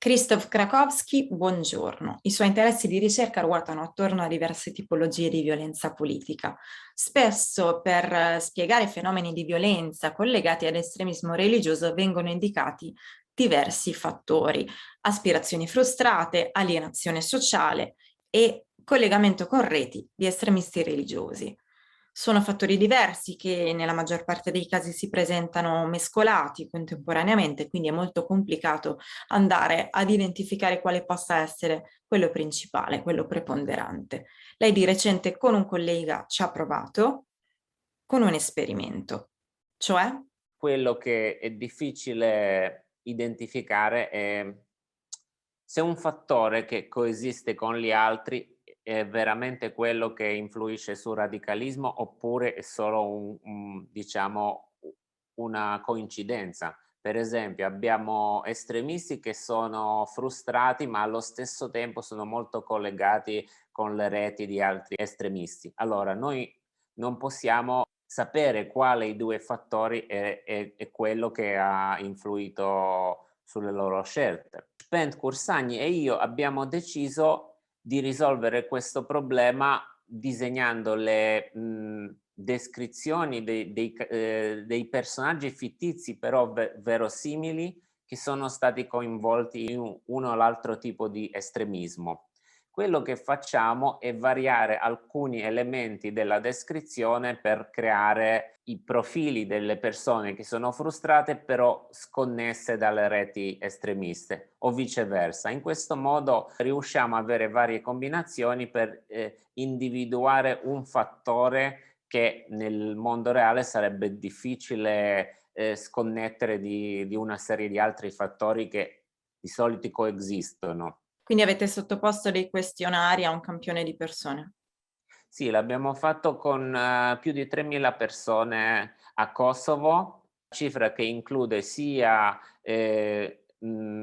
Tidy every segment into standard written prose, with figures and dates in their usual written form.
Krzysztof Krakowski, buongiorno. I suoi interessi di ricerca ruotano attorno a diverse tipologie di violenza politica. Spesso per spiegare fenomeni di violenza collegati ad estremismo religioso vengono indicati diversi fattori: aspirazioni frustrate, alienazione sociale e collegamento con reti di estremisti religiosi. Sono fattori diversi che nella maggior parte dei casi si presentano mescolati contemporaneamente, quindi è molto complicato andare ad identificare quale possa essere quello principale, quello preponderante. Lei di recente con un collega ci ha provato con un esperimento, cioè Quello che è difficile identificare è se un fattore che coesiste con gli altri è veramente quello che influisce sul radicalismo oppure è solo una coincidenza. Per esempio, abbiamo estremisti che sono frustrati, ma allo stesso tempo sono molto collegati con le reti di altri estremisti. Allora, noi non possiamo sapere quale dei 2 fattori è quello che ha influito sulle loro scelte. Spent Cursagni e io abbiamo deciso di risolvere questo problema disegnando le descrizioni dei personaggi fittizi però verosimili che sono stati coinvolti in uno o l'altro tipo di estremismo. Quello che facciamo è variare alcuni elementi della descrizione per creare i profili delle persone che sono frustrate però sconnesse dalle reti estremiste o viceversa. In questo modo riusciamo a avere varie combinazioni per individuare un fattore che nel mondo reale sarebbe difficile sconnettere di una serie di altri fattori che di solito coesistono. quindi avete sottoposto dei questionari a un campione di persone. Sì, l'abbiamo fatto con più di 3.000 persone a Kosovo, cifra che include sia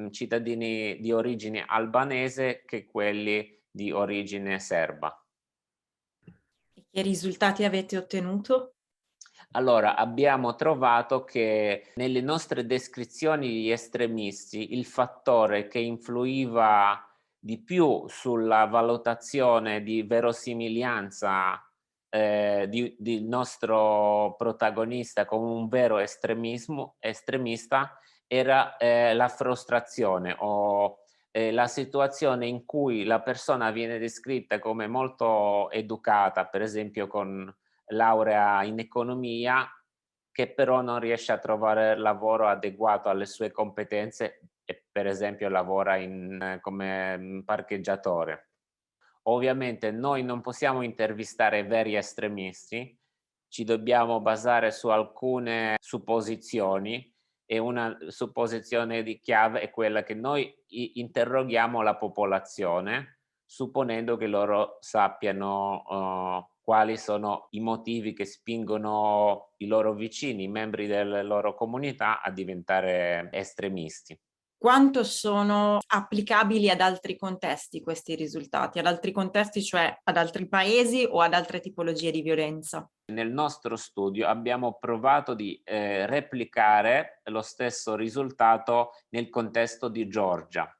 cittadini di origine albanese che quelli di origine serba. E che risultati avete ottenuto? Allora, abbiamo trovato che nelle nostre descrizioni di estremisti il fattore che influiva di più sulla valutazione di verosimiglianza del nostro protagonista come un vero estremista era la frustrazione o la situazione in cui la persona viene descritta come molto educata, per esempio con laurea in economia, che però non riesce a trovare lavoro adeguato alle sue competenze e per esempio lavora come parcheggiatore. Ovviamente noi non possiamo intervistare veri estremisti, ci dobbiamo basare su alcune supposizioni e una supposizione di chiave è quella che noi interroghiamo la popolazione, supponendo che loro sappiano quali sono i motivi che spingono i loro vicini, i membri delle loro comunità a diventare estremisti. Quanto sono applicabili ad altri contesti questi risultati? Ad altri contesti, cioè ad altri paesi o ad altre tipologie di violenza? Nel nostro studio abbiamo provato di replicare lo stesso risultato nel contesto di Georgia.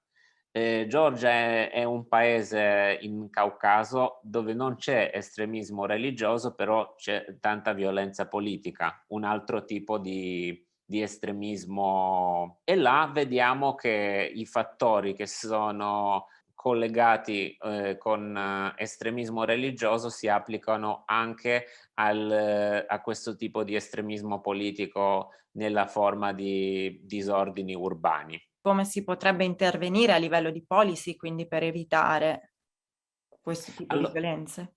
Georgia è un paese in Caucaso dove non c'è estremismo religioso, però c'è tanta violenza politica, un altro tipo di estremismo. E là vediamo che i fattori che sono collegati con estremismo religioso si applicano anche a questo tipo di estremismo politico nella forma di disordini urbani. Come si potrebbe intervenire a livello di policy, quindi per evitare questo tipo di Allo violenze?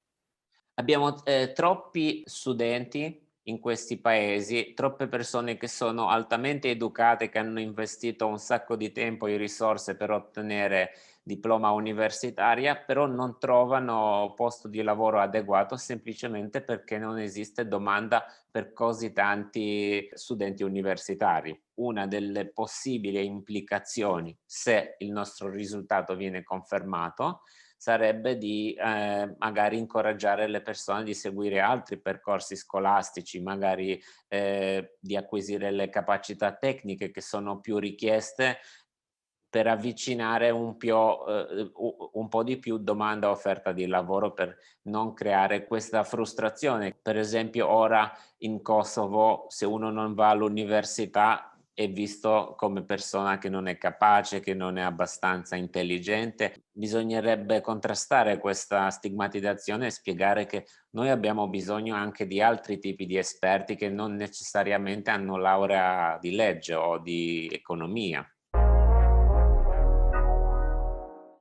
Abbiamo troppi studenti in questi paesi, troppe persone che sono altamente educate, che hanno investito un sacco di tempo e risorse per ottenere diploma universitaria, però non trovano posto di lavoro adeguato semplicemente perché non esiste domanda per così tanti studenti universitari. Una delle possibili implicazioni, se il nostro risultato viene confermato, sarebbe di magari incoraggiare le persone di seguire altri percorsi scolastici, magari di acquisire le capacità tecniche che sono più richieste per avvicinare un po' di più domanda e offerta di lavoro, per non creare questa frustrazione. Per esempio ora in Kosovo, se uno non va all'università è visto come persona che non è capace, che non è abbastanza intelligente. Bisognerebbe contrastare questa stigmatizzazione e spiegare che noi abbiamo bisogno anche di altri tipi di esperti che non necessariamente hanno laurea di legge o di economia.